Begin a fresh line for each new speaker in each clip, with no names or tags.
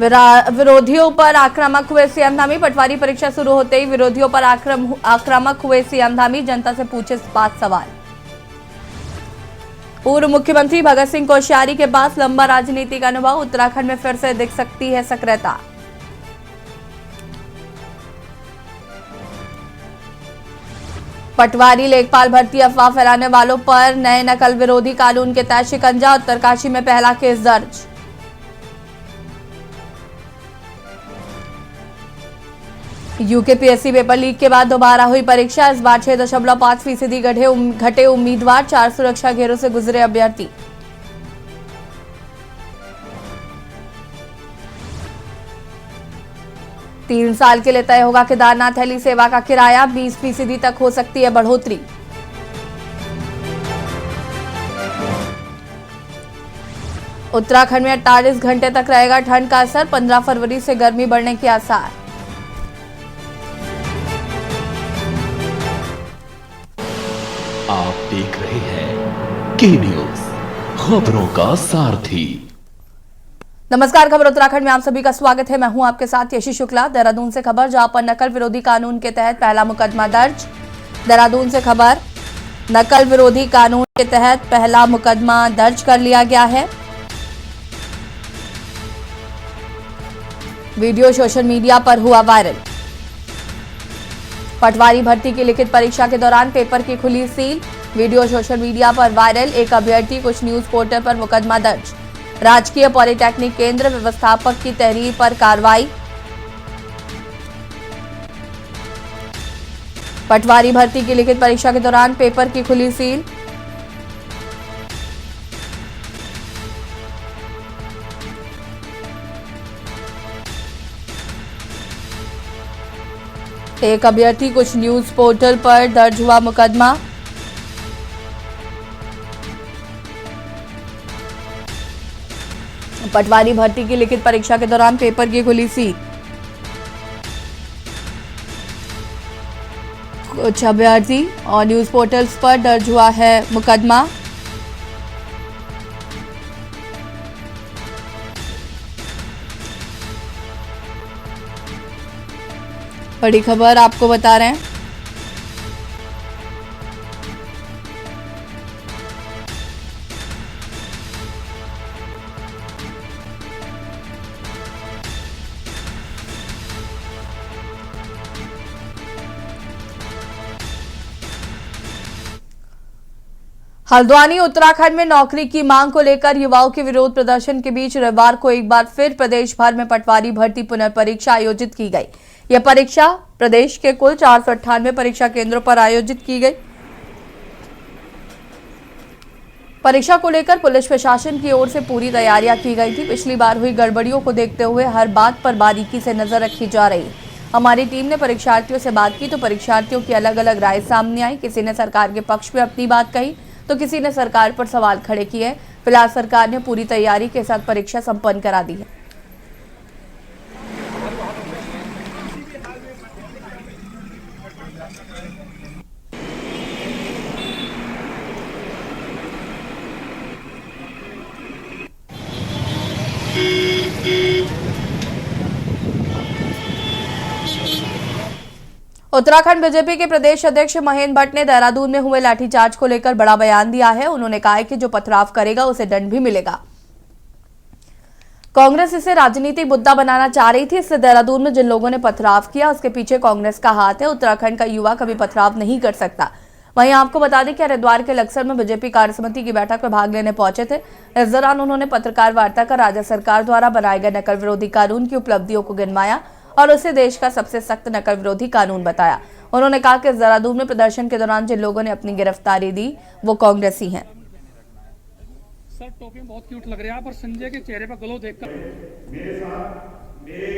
विरोधियों पर आक्रामक हुए सीएम धामी। पटवारी परीक्षा शुरू होते ही विरोधियों पर आक्रामक हुए सीएम धामी। जनता से पूछे 5 सवाल। पूर्व मुख्यमंत्री भगत सिंह कोश्यारी के पास लंबा राजनीतिक अनुभव। उत्तराखंड में फिर से दिख सकती है सक्रियता। पटवारी लेखपाल भर्ती अफवाह फैलाने वालों पर नए नकल विरोधी कानून के तहत शिकंजा। उत्तरकाशी में पहला केस दर्ज। यूकेपीएससी पेपर लीक के बाद दोबारा हुई परीक्षा। इस बार 6.5% घटे उम्मीदवार। 4 सुरक्षा घेरों से गुजरे अभ्यर्थी। तीन साल के लिए तय होगा केदारनाथ हेली सेवा का किराया। 20% तक हो सकती है बढ़ोतरी। उत्तराखंड में 48 घंटे तक रहेगा ठंड का असर। 15 फरवरी से गर्मी बढ़ने के आसार।
आप देख रहे हैं के न्यूज, खबरों का सारथी।
नमस्कार, खबर उत्तराखंड में आप सभी का स्वागत है। मैं हूं आपके साथ यशी शुक्ला। देहरादून से खबर, जहां पर नकल विरोधी कानून के तहत पहला मुकदमा दर्ज। देहरादून से खबर, नकल विरोधी कानून के तहत पहला मुकदमा दर्ज कर लिया गया है। वीडियो सोशल मीडिया पर हुआ वायरल। पटवारी भर्ती की लिखित परीक्षा के दौरान पेपर की खुली सील। वीडियो सोशल मीडिया पर वायरल। एक अभ्यर्थी, कुछ न्यूज पोर्टल पर मुकदमा दर्ज। राजकीय पॉलिटेक्निक केंद्र व्यवस्थापक की तहरीर पर कार्रवाई। पटवारी भर्ती की लिखित परीक्षा के दौरान पेपर की खुली सील। एक अभ्यर्थी, कुछ न्यूज पोर्टल पर दर्ज हुआ मुकदमा। पटवारी भर्ती की लिखित परीक्षा के दौरान पेपर की खुली सील। कुछ अभ्यर्थी और न्यूज पोर्टल्स पर दर्ज हुआ है मुकदमा। बड़ी खबर आपको बता रहे हैं। हल्द्वानी उत्तराखंड में नौकरी की मांग को लेकर युवाओं के विरोध प्रदर्शन के बीच रविवार को एक बार फिर प्रदेश भर में पटवारी भर्ती पुनर्परीक्षा आयोजित की गई। यह परीक्षा प्रदेश के कुल 498 परीक्षा केंद्रों पर आयोजित की गई। परीक्षा को लेकर पुलिस प्रशासन की ओर से पूरी तैयारियां की गई थी। पिछली बार हुई गड़बड़ियों को देखते हुए हर बात पर बारीकी से नजर रखी जा रही है। हमारी टीम ने परीक्षार्थियों से बात की तो परीक्षार्थियों की अलग अलग राय सामने आई। किसी ने सरकार के पक्ष में अपनी बात कही तो किसी ने सरकार पर सवाल खड़े किए। फिलहाल सरकार ने पूरी तैयारी के साथ परीक्षा संपन्न करा दी है। उत्तराखंड बीजेपी के प्रदेश अध्यक्ष महेंद्र भट्ट ने देहरादून में हुए लाठीचार्ज को लेकर बड़ा बयान दिया है। उन्होंने कहा है कि जो पथराव करेगा उसे दंड भी मिलेगा। कांग्रेस इसे राजनीतिक मुद्दा बनाना चाह रही थी, इससे देहरादून में जिन लोगों ने पथराव किया उसके पीछे कांग्रेस का हाथ है। उत्तराखंड का युवा कभी पथराव नहीं कर सकता। वहीं आपको बता दें कि हरिद्वार के लक्सर में बीजेपी कार्यसमिति की बैठक में भाग लेने पहुंचे थे। इस दौरान उन्होंने पत्रकार वार्ता कर राज्य सरकार द्वारा बनाए गए नकल विरोधी कानून की उपलब्धियों को गिनवाया और उसे देश का सबसे सख्त नकल विरोधी कानून बताया। उन्होंने कहा कि देहरादून में प्रदर्शन के दौरान जिन लोगों ने अपनी गिरफ्तारी दी वो कांग्रेसी हैं।
सर, टोपी में बहुत क्यूट लग रहे हैं आप और संजय के चेहरे पर ग्लो देखकर मेरे साथ मेरे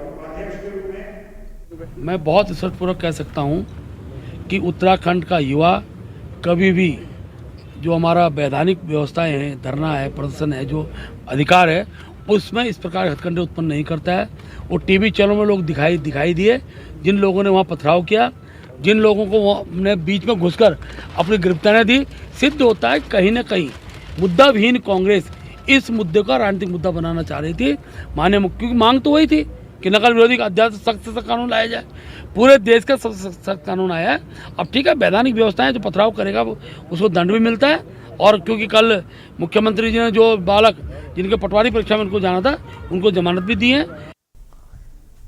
उपाध्यक्ष के रूप में मैं बहुत स्पष्टपूर्वक कह सकता हूं कि उत्तराखंड का युवा कभी भी जो हमारा वैधानिक व्यवस्थाएं हैं, धरना है, प्रदर्शन है, जो अधिकार है, उसमें इस प्रकार हथकंडे उत्पन्न नहीं करता है। वो टीवी चैनलों में लोग दिखाई दिए जिन लोगों ने वहाँ पथराव किया, जिन लोगों को हमने बीच में घुसकर अपनी गिरफ्तारियाँ दी। सिद्ध होता है कहीं ना कहीं मुद्दाविहीन कांग्रेस इस मुद्दे का राजनीतिक मुद्दा बनाना चाह रही थी माननीय मुख्य, क्योंकि मांग तो वही थी कि नकल विरोधी का अध्यादेश सख्त से सख्त कानून लाया जाए। पूरे देश का सबसे सख्त कानून आया है। अब ठीक है, वैधानिक व्यवस्थाएं, जो पथराव करेगा उसको दंड भी मिलता है। और क्योंकि कल मुख्यमंत्री जी ने जो बालक जिनके पटवारी परीक्षा में उनको जाना था, उनको जमानत भी दी है।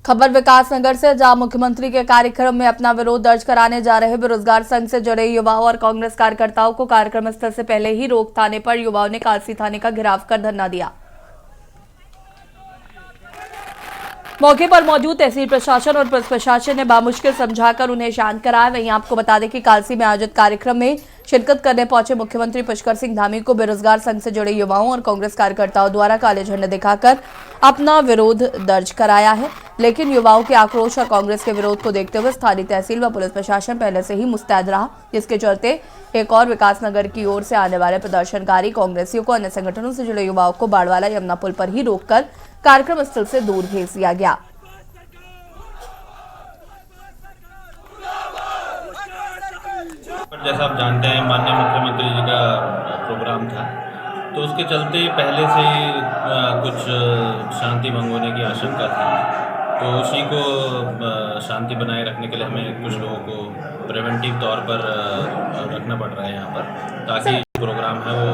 खबर विकासनगर से, जहां मुख्यमंत्री के कार्यक्रम में अपना विरोध दर्ज कराने जा रहे बेरोजगार संघ से जुड़े युवाओं और कांग्रेस कार्यकर्ताओं को कार्यक्रम स्थल से पहले ही रोक थाने पर युवाओं ने कालसी थाने का घेराव कर धरना दिया। मौके पर मौजूद तहसील प्रशासन और पुलिस प्रशासन ने बामुश्किल समझाकर उन्हें शांत कराया। वहीं आपको बता दें कि कालसी में आयोजित कार्यक्रम में शिरकत करने पहुंचे मुख्यमंत्री पुष्कर सिंह धामी को बेरोजगार संघ से जुड़े युवाओं और कांग्रेस कार्यकर्ताओं द्वारा काले झंडे दिखाकर अपना विरोध दर्ज कराया है। लेकिन युवाओं के आक्रोश और कांग्रेस के विरोध को देखते हुए स्थानीय तहसील व पुलिस प्रशासन पहले से ही मुस्तैद रहा, जिसके चलते एक और विकासनगर की ओर से आने वाले प्रदर्शनकारी कांग्रेसियों को अन्य संगठनों से जुड़े युवाओं को बाड़वाला यमुना पुल पर ही रोककर कार्यक्रम स्थल से दूर भेज दिया गया।
जैसा आप जानते हैं, माननीय मुख्यमंत्री जी का प्रोग्राम था, तो उसके चलते पहले से ही कुछ शांति भंग होने की आशंका थी। तो उसी को शांति बनाए रखने के लिए हमें कुछ लोगों को प्रिवेंटिव तौर पर रखना पड़ रहा है यहाँ पर, ताकि प्रोग्राम है वो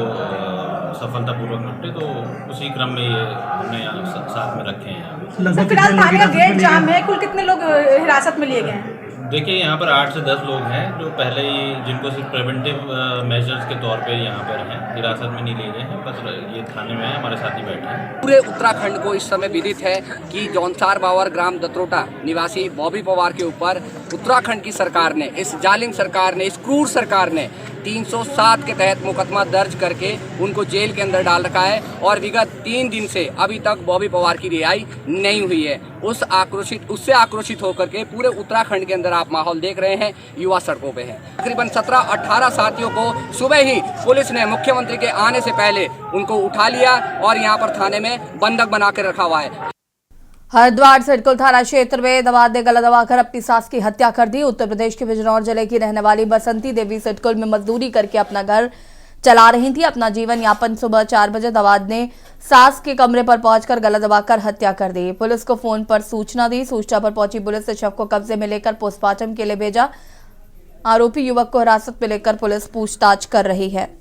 सफलतापूर्वक निपटे। तो उसी क्रम में ये हमने यहाँ साथ में रखे हैं।
सर, फिलहाल थाने का गेट जाम है। कुल कितने लोग हिरासत में लिए गए हैं?
देखिए, यहाँ पर 8 से 10 लोग हैं जो पहले ही, जिनको सिर्फ प्रिवेंटिव मेजर्स के तौर पे यहाँ पर हैं, हिरासत में नहीं लिए गए हैं, बस ये थाने में है, हमारे साथ ही बैठे हैं।
पूरे उत्तराखंड को इस समय विदित है कि जौनसार बावर ग्राम दत्रोटा निवासी बॉबी पवार के ऊपर उत्तराखंड की सरकार ने, इस जालिम सरकार ने, इस क्रूर सरकार ने 307 के तहत मुकदमा दर्ज करके उनको जेल के अंदर डाल रखा है। और विगत 3 दिन से अभी तक बॉबी पवार की रिहाई नहीं हुई है। उससे आक्रोशित होकर के पूरे उत्तराखंड के अंदर आप माहौल देख रहे हैं, युवा सड़कों पे हैं। तकरीबन 17-18 साथियों को सुबह ही पुलिस ने मुख्यमंत्री के आने से पहले उनको उठा लिया और यहाँ पर थाने में बंधक बना कर रखा हुआ है।
हरिद्वार सिडकुल थाना क्षेत्र में दवात ने गला दबाकर अपनी सास की हत्या कर दी। उत्तर प्रदेश के बिजनौर जिले की रहने वाली बसंती देवी सिडकुल में मजदूरी करके अपना घर चला रही थी। अपना जीवन यापन सुबह 4 बजे दवात ने सास के कमरे पर पहुंचकर गला दबाकर हत्या कर दी। पुलिस को फोन पर सूचना दी। सूचना पर पहुंची पुलिस ने शव को कब्जे में लेकर पोस्टमार्टम के लिए भेजा। आरोपी युवक को हिरासत में लेकर पुलिस पूछताछ कर रही है।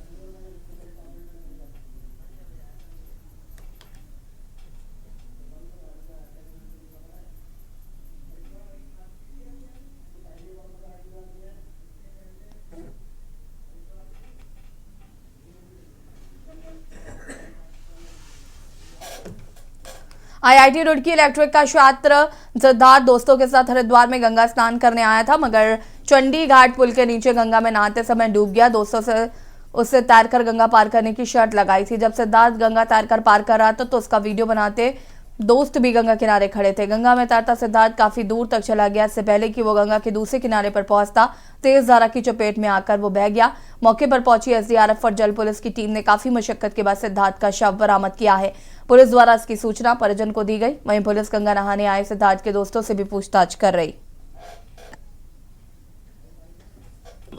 IIT रुड़की इलेक्ट्रिक का छात्र सिद्धार्थ दोस्तों के साथ हरिद्वार में गंगा स्नान करने आया था, मगर चंडी घाट पुल के नीचे गंगा में नहाते समय डूब गया। दोस्तों से उससे तैरकर गंगा पार करने की शर्त लगाई थी। जब सिद्धार्थ गंगा तैरकर पार कर रहा था तो उसका वीडियो बनाते दोस्त भी गंगा किनारे खड़े थे। गंगा में तैरता सिद्धार्थ काफी दूर तक चला गया। इससे पहले कि वो गंगा के दूसरे किनारे पर पहुंचता, तेज धारा की चपेट में आकर वो बह गया। मौके पर पहुंची SDRF और जल पुलिस की टीम ने काफी मशक्कत के बाद सिद्धार्थ का शव बरामद किया है। पुलिस द्वारा इसकी सूचना परिजन को दी गई। वहीं पुलिस गंगा नहाने आए सिद्धार्थ के दोस्तों से भी पूछताछ कर रही।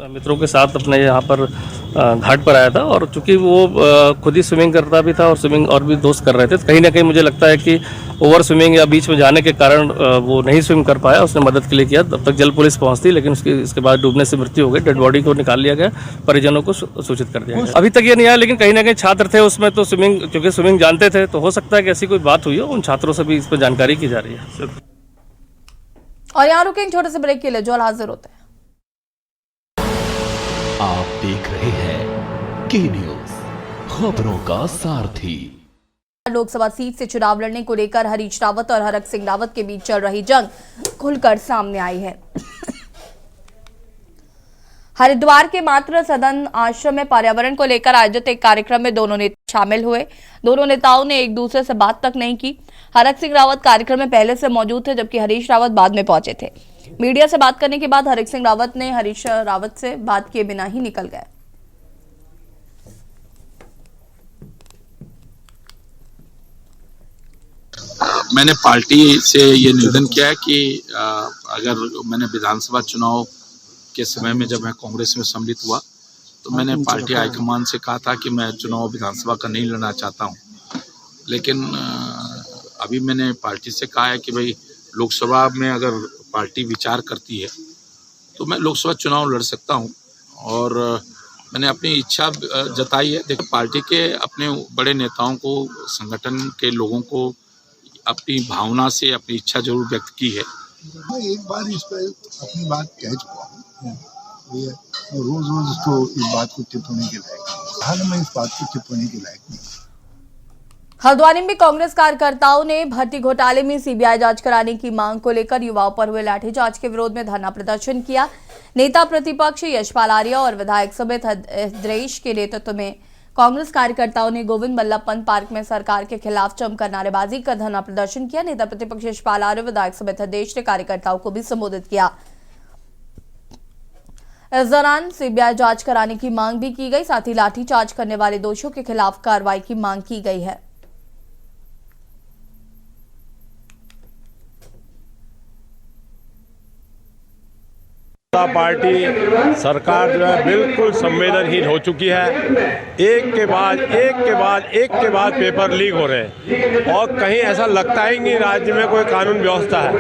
मित्रों के साथ अपने यहाँ पर घाट पर आया था और चूंकि वो खुद ही स्विमिंग करता भी था और स्विमिंग और भी दोस्त कर रहे थे, तो कहीं ना कहीं मुझे लगता है कि ओवर स्विमिंग या बीच में जाने के कारण वो नहीं स्विम कर पाया। उसने मदद के लिए किया, तब तक जल पुलिस पहुंचती, लेकिन इसके बाद डूबने से मृत्यु हो गई। डेड बॉडी को निकाल लिया गया, परिजनों को सूचित कर दिया गया। अभी तक ये नहीं आया, लेकिन कहीं ना कहीं छात्र थे उसमें, तो स्विमिंग, क्योंकि स्विमिंग जानते थे, तो हो सकता है कि ऐसी कोई बात हुई हो। उन छात्रों से भी इस पर जानकारी की जा रही है।
और यहाँ रुके छोटे से ब्रेक के लिए, जो हाजिर होते हैं।
आप देख रहे हैं के न्यूज, खबरों का सारथी।
लोकसभा सीट से चुनाव लड़ने को लेकर हरीश रावत और हरक सिंह रावत के बीच चल रही जंग खुलकर सामने आई है। हरिद्वार के मातृ सदन आश्रम में पर्यावरण को लेकर आयोजित एक कार्यक्रम में दोनों नेता शामिल हुए। दोनों नेताओं ने एक दूसरे से बात तक नहीं की। हरक सिंह रावत कार्यक्रम में पहले से मौजूद थे, जबकि हरीश रावत बाद में पहुंचे थे। मीडिया से बात करने के बाद हरक सिंह रावत ने हरीश रावत से बात किए बिना ही निकल गए।
मैंने पार्टी से ये निवेदन किया है कि अगर मैंने विधानसभा चुनाव के समय में जब मैं कांग्रेस में सम्मिलित हुआ, तो मैंने पार्टी हाईकमान से कहा था कि मैं चुनाव विधानसभा का नहीं लड़ना चाहता हूं। लेकिन अभी मैंने पार्टी से कहा है कि भाई लोकसभा में अगर पार्टी विचार करती है तो मैं लोकसभा चुनाव लड़ सकता हूं, और मैंने अपनी इच्छा जताई है। देखिए, पार्टी के अपने बड़े नेताओं को, संगठन के लोगों को अपनी भावना से अपनी इच्छा जरूर व्यक्त की है।
मैं एक बार इस पर अपनी बात कह चुका हूँ, रोज रोज तो इस बात को टिप्पणी के लायक नहीं। हाल मैं इस बात को टिप्पणी के लायक नहीं।
हल्द्वानी में कांग्रेस कार्यकर्ताओं ने भर्ती घोटाले में सीबीआई जांच कराने की मांग को लेकर युवाओं पर हुए लाठीचार्ज के विरोध में धरना प्रदर्शन किया। नेता प्रतिपक्ष यशपाल आर्या और विधायक सुमित हृद्रेश के नेतृत्व में कांग्रेस कार्यकर्ताओं ने गोविंद बल्लभ पंत पार्क में सरकार के खिलाफ जमकर नारेबाजी कर धरना प्रदर्शन किया। नेता प्रतिपक्ष यशपाल आर्य, विधायक सुमित हृद्रेश ने कार्यकर्ताओं को भी संबोधित किया। इस दौरान सीबीआई जांच कराने की मांग भी की गई, साथ ही लाठीचार्ज करने वाले दोषियों के खिलाफ कार्रवाई की मांग की गई है।
पार्टी सरकार जो है बिल्कुल संवेदनहीन हो चुकी है। एक के बाद पेपर लीक हो रहे हैं और कहीं ऐसा लगता ही नहीं राज्य में कोई कानून व्यवस्था है।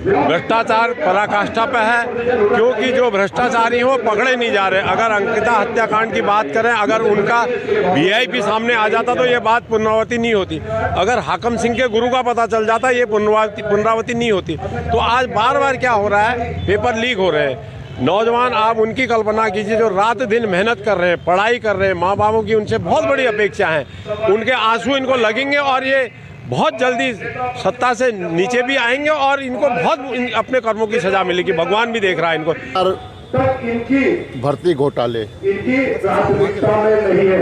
भ्रष्टाचार पराकाष्ठा पे है, क्योंकि जो भ्रष्टाचारी हो पकड़े नहीं जा रहे। अगर अंकिता हत्याकांड की बात करें, अगर उनका वीआईपी सामने आ जाता तो ये बात पुनरावृत्ति नहीं होती। अगर हाकम सिंह के गुरु का पता चल जाता ये पुनरावृत्ति नहीं होती। तो आज बार बार क्या हो रहा है, पेपर लीक हो रहे हैं। नौजवान, आप उनकी कल्पना कीजिए जो रात दिन मेहनत कर रहे हैं, पढ़ाई कर रहे हैं, माँ बापों की उनसे बहुत बड़ी अपेक्षा है, उनके आंसू इनको लगेंगे और ये बहुत जल्दी सत्ता से नीचे भी आएंगे और इनको बहुत अपने कर्मों की सजा मिलेगी। भगवान भी देख रहा है इनको।
भर्ती घोटाले,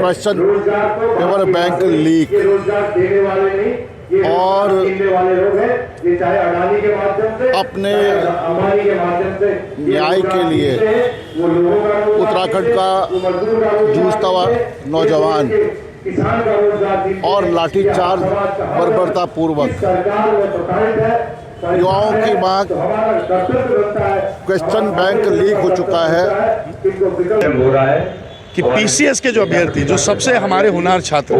क्वेश्चन पेपर बैंक लीक और अपने न्याय के लिए उत्तराखंड का जूझता हुआ नौजवान और लाठीचार्ज बर्बरता पूर्वक युवाओं की मांग, क्वेश्चन बैंक लीक हो चुका है
कि पीसीएस के जो अभ्यर्थी, जो सबसे हमारे होनहार छात्र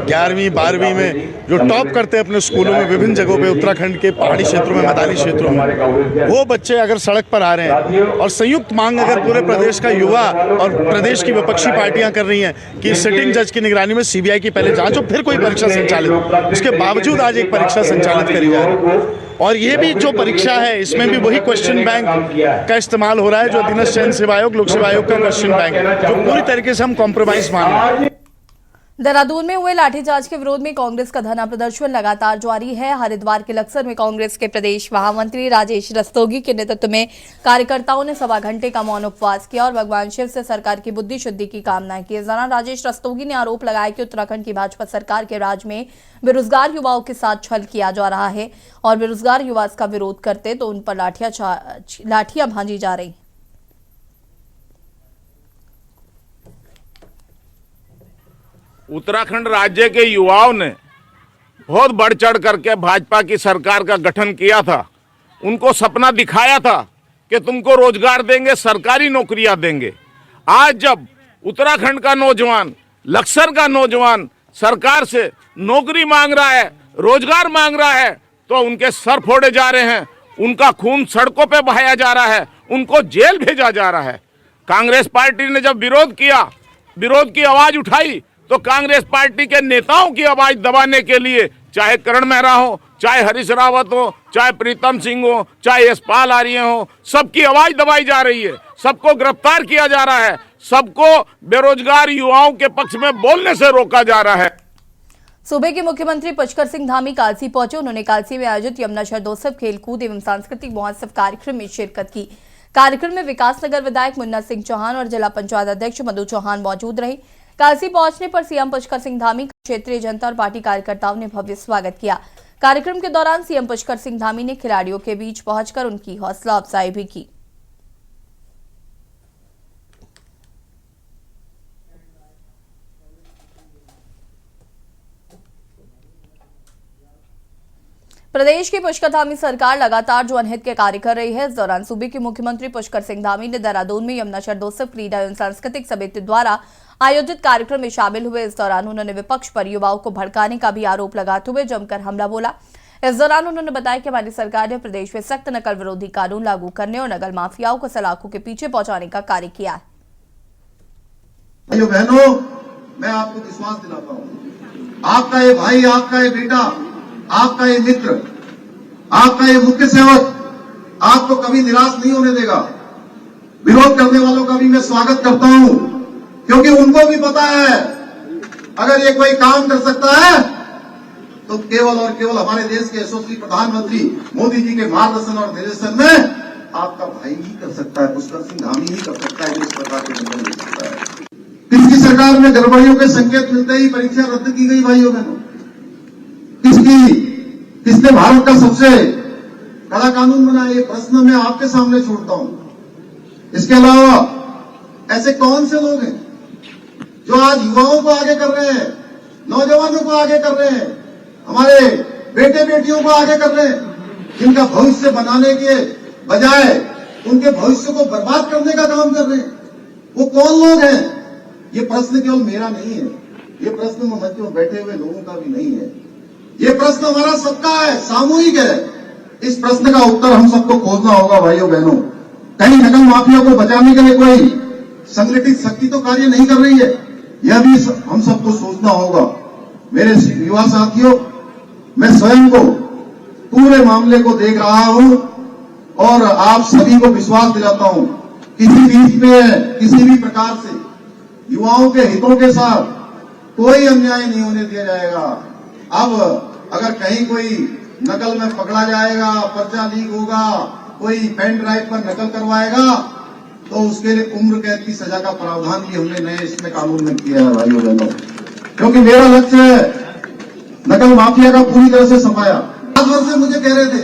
11वीं 12वीं में जो टॉप करते हैं अपने स्कूलों में, विभिन्न जगहों पे उत्तराखंड के पहाड़ी क्षेत्रों में, मैदानी क्षेत्रों में, वो बच्चे अगर सड़क पर आ रहे हैं और संयुक्त मांग अगर पूरे प्रदेश का युवा और प्रदेश की विपक्षी पार्टियां कर रही हैं कि सिटिंग जज की निगरानी में सीबीआई की पहले जांच हो फिर कोई परीक्षा संचालित हो, उसके बावजूद आज एक परीक्षा संचालित करी जा रही है। और ये भी जो परीक्षा है इसमें भी वही क्वेश्चन बैंक का इस्तेमाल हो रहा है जो अधीनस्थ चयन सेवा आयोग, लोक सेवा आयोग का क्वेश्चन बैंक है, जो पूरी तरीके से हम कॉम्प्रोमाइज मान रहे हैं।
देहरादून में हुए लाठीचार्ज के विरोध में कांग्रेस का धरना प्रदर्शन लगातार जारी है। हरिद्वार के लक्सर में कांग्रेस के प्रदेश महामंत्री राजेश रस्तोगी के नेतृत्व में कार्यकर्ताओं ने सवा घंटे का मौन उपवास किया और भगवान शिव से सरकार की बुद्धि शुद्धि की कामना की। इस दौरान राजेश रस्तोगी ने आरोप लगाया कि उत्तराखंड की भाजपा सरकार के राज में बेरोजगार युवाओं के साथ छल किया जा रहा है और बेरोजगार युवा इसका विरोध करते तो उन पर लाठियां भांजी जा रही।
उत्तराखंड राज्य के युवाओं ने बहुत बढ़ चढ़ करके भाजपा की सरकार का गठन किया था। उनको सपना दिखाया था कि तुमको रोजगार देंगे, सरकारी नौकरियां देंगे। आज जब उत्तराखंड का नौजवान, लक्सर का नौजवान सरकार से नौकरी मांग रहा है, रोजगार मांग रहा है, तो उनके सर फोड़े जा रहे हैं, उनका खून सड़कों पे बहाया जा रहा है, उनको जेल भेजा जा रहा है। कांग्रेस पार्टी ने जब विरोध किया, विरोध की आवाज उठाई, तो कांग्रेस पार्टी के नेताओं की आवाज दबाने के लिए चाहे करण मेहरा हो, चाहे हरीश रावत हो, चाहे प्रीतम सिंह हो, चाहे यशपाल आर्य हो, सबकी आवाज दबाई जा रही है, सबको गिरफ्तार किया जा रहा है, सबको बेरोजगार युवाओं के पक्ष में बोलने से रोका जा रहा है।
सूबे के मुख्यमंत्री पुष्कर सिंह धामी कालसी पहुंचे। उन्होंने कालसी में आयोजित यमुना शरदोत्सव खेलकूद एवं सांस्कृतिक महोत्सव कार्यक्रम में शिरकत की। कार्यक्रम में विकासनगर विधायक मुन्ना सिंह चौहान और जिला पंचायत अध्यक्ष मधु चौहान मौजूद रहे। कालसी पहुंचने पर सीएम पुष्कर सिंह धामी का क्षेत्रीय जनता और पार्टी कार्यकर्ताओं ने भव्य स्वागत किया। कार्यक्रम के दौरान सीएम पुष्कर सिंह धामी ने खिलाड़ियों के बीच पहुंचकर उनकी हौसला अफजाई भी की। प्रदेश की पुष्कर धामी सरकार लगातार जनहित के कार्य कर रही है। इस दौरान सूबे के मुख्यमंत्री पुष्कर सिंह धामी ने देहरादून में यमुना शरदोत्सव क्रीडा एवं सांस्कृतिक समिति द्वारा आयोजित कार्यक्रम में शामिल हुए। इस दौरान उन्होंने विपक्ष पर युवाओं को भड़काने का भी आरोप लगाते हुए जमकर हमला बोला। इस दौरान उन्होंने बताया कि हमारी सरकार ने प्रदेश में सख्त नकल विरोधी कानून लागू करने और नकल माफियाओं को सलाखों के पीछे पहुंचाने का कार्य किया है।
भाइयों बहनों, मैं आपको विश्वास दिलाता हूं, आपका ये भाई, आपका ये बेटा, आपका ये मित्र, आपका ये मुख्य सेवक आपको कभी निराश नहीं होने देगा। विरोध करने वालों का भी मैं स्वागत करता हूं, क्योंकि उनको भी पता है अगर ये कोई काम कर सकता है तो केवल और केवल हमारे देश के यशस्वी प्रधानमंत्री मोदी जी के मार्गदर्शन और निर्देशन में आपका भाई ही कर सकता है, पुष्कर सिंह धामी ही कर सकता है, जो इस प्रकार के निर्णय ले सकता है। किसकी सरकार में गड़बड़ियों के संकेत मिलते ही परीक्षा रद्द की गई भाइयों बहनों? किसने भारत का सबसे कड़ा कानून बनाया? ये प्रश्न मैं आपके सामने छोड़ता हूं। इसके अलावा ऐसे कौन से लोग हैं जो आज युवाओं को आगे कर रहे हैं, नौजवानों को आगे कर रहे हैं, हमारे बेटे बेटियों को आगे कर रहे हैं, जिनका भविष्य बनाने के बजाय उनके भविष्य को बर्बाद करने का काम कर रहे हैं? वो कौन लोग हैं? ये प्रश्न केवल मेरा नहीं है, ये प्रश्न मंच में बैठे हुए लोगों का भी नहीं है, ये प्रश्न हमारा सबका है, सामूहिक है। इस प्रश्न का उत्तर हम सबको खोजना होगा भाइयों बहनों। कहीं नकल माफिया को बचाने के लिए कोई संगठित शक्ति तो कार्य नहीं कर रही है, यह भी हम सबको सोचना होगा। मेरे युवा साथियों, मैं स्वयं को पूरे मामले को देख रहा हूं और आप सभी को विश्वास दिलाता हूं, किसी भी प्रकार से युवाओं के हितों के साथ कोई अन्याय नहीं होने दिया जाएगा। अब अगर कहीं कोई नकल में पकड़ा जाएगा, पर्चा लीक होगा, कोई पेन ड्राइव पर नकल करवाएगा, तो उसके लिए उम्र कैद की सजा का प्रावधान भी हमने नए इसमें कानून में किया है भाइयों बहनों। क्योंकि मेरा लक्ष्य है नकल माफिया का पूरी तरह से सफाया। 5 वर्ष से मुझे कह रहे थे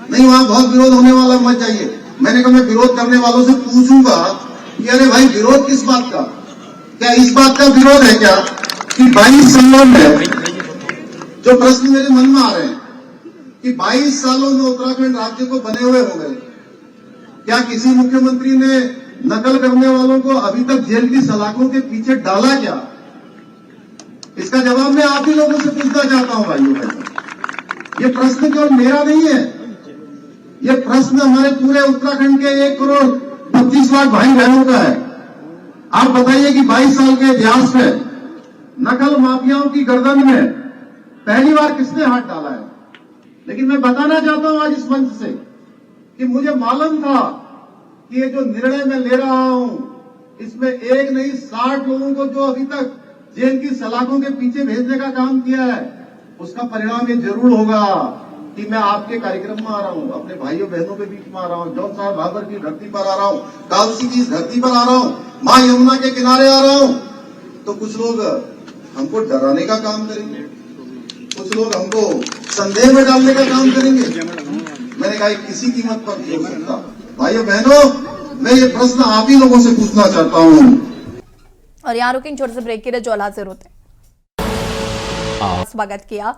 नहीं वहां बहुत विरोध होने वाला, मत जाइए। मैंने कहा मैं विरोध करने वालों से पूछूंगा कि अरे भाई विरोध किस बात का? क्या इस बात का विरोध है क्या कि 22 सालों में, जो प्रश्न मेरे मन में आ रहे हैं कि 22 सालों में उत्तराखंड राज्य को बने हुए हो गए, क्या किसी मुख्यमंत्री ने नकल करने वालों को अभी तक जेल की सलाखों के पीछे डाला क्या? इसका जवाब मैं आप ही लोगों से पूछना चाहता हूं भाइयों बहनों। ये प्रश्न केवल मेरा नहीं है, ये प्रश्न हमारे पूरे उत्तराखंड के 1 करोड़ 25 लाख भाई बहनों का है। आप बताइए कि 22 साल के इतिहास में नकल माफियाओं की गर्दन में पहली बार किसने हाथ डाला है? लेकिन मैं बताना चाहता हूं आज इस मंच से कि मुझे मालूम था कि ये जो निर्णय मैं ले रहा हूं, इसमें एक नहीं 60 लोगों को जो अभी तक जेल की सलाखों के पीछे भेजने का काम किया है, उसका परिणाम ये जरूर होगा कि मैं आपके कार्यक्रम में आ रहा हूं, अपने भाइयों बहनों के बीच में आ रहा हूं, जौन साहब भाबर की धरती पर आ रहा हूं, कालसी की इस धरती पर आ रहा हूं, मां यमुना के किनारे आ रहा हूं, तो कुछ लोग हमको डराने का काम करेंगे, कुछ लोग हमको संदेह में डालने का काम करेंगे। मैंने कहा किसी कीमत पर नहीं हो सकता। भाइयों बहनों, मैं ये प्रश्न आप ही लोगों से पूछना चाहता हूं।
और यहाँ रुकेंगे छोटे से ब्रेक के लिए, जो हाजिर होते स्वागत किया।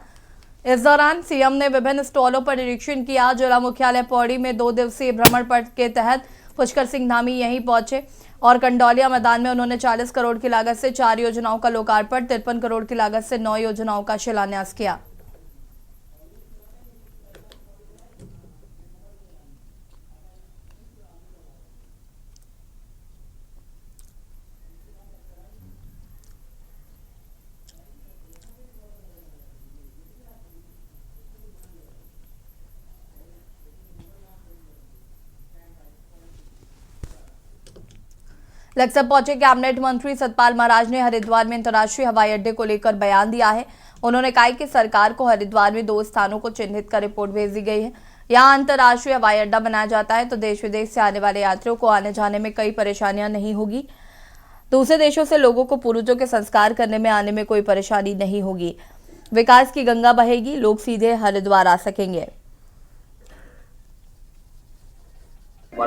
इस दौरान सीएम ने विभिन्न स्टॉलों पर निरीक्षण किया। जिला मुख्यालय पौड़ी में 2 दिवसीय भ्रमण पर के तहत पुष्कर सिंह धामी यहीं पहुंचे और कंडौलिया मैदान में उन्होंने 40 करोड़ की लागत से 4 योजनाओं का लोकार्पण, 53 करोड़ की लागत से 9 योजनाओं का शिलान्यास किया। लक्सर पहुंचे कैबिनेट मंत्री सतपाल महाराज ने हरिद्वार में अंतर्राष्ट्रीय हवाई अड्डे को लेकर बयान दिया है। उन्होंने कहा कि सरकार को हरिद्वार में 2 स्थानों को चिन्हित कर रिपोर्ट भेजी गई है। यहां अंतर्राष्ट्रीय हवाई अड्डा बनाया जाता है तो देश विदेश से आने वाले यात्रियों को आने जाने में कई परेशानियां नहीं होगी। दूसरे देशों से लोगों को पूर्वजों के संस्कार करने में आने में कोई परेशानी नहीं होगी। विकास की गंगा बहेगी, लोग सीधे हरिद्वार आ सकेंगे।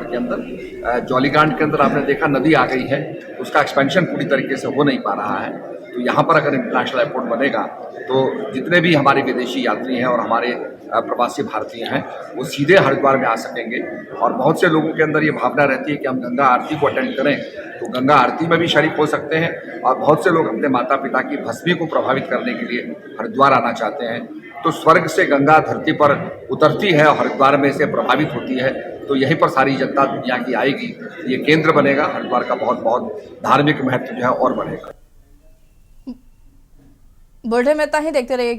के अंदर जौलीग्रांट के अंदर आपने देखा नदी आ गई है, उसका एक्सपेंशन पूरी तरीके से हो नहीं पा रहा है। तो यहाँ पर अगर इंटरनेशनल एयरपोर्ट बनेगा तो जितने भी हमारे विदेशी यात्री हैं और हमारे प्रवासी भारतीय हैं वो सीधे हरिद्वार में आ सकेंगे। और बहुत से लोगों के अंदर ये भावना रहती है कि हम गंगा आरती को अटेंड करें
तो गंगा आरती में भी शरीक हो सकते हैं। और बहुत से लोग अपने माता पिता की भस्मी को प्रभावित करने के लिए हरिद्वार आना चाहते हैं। तो स्वर्ग से गंगा धरती पर उतरती है और हरिद्वार में से प्रभावित होती है, तो यहीं पर सारी जनता दुनिया की आएगी। ये केंद्र बनेगा, हरिद्वार का बहुत बहुत धार्मिक महत्व जो है और बढ़ेगा।
बुलेटिन में इतना ही, देखते रहिए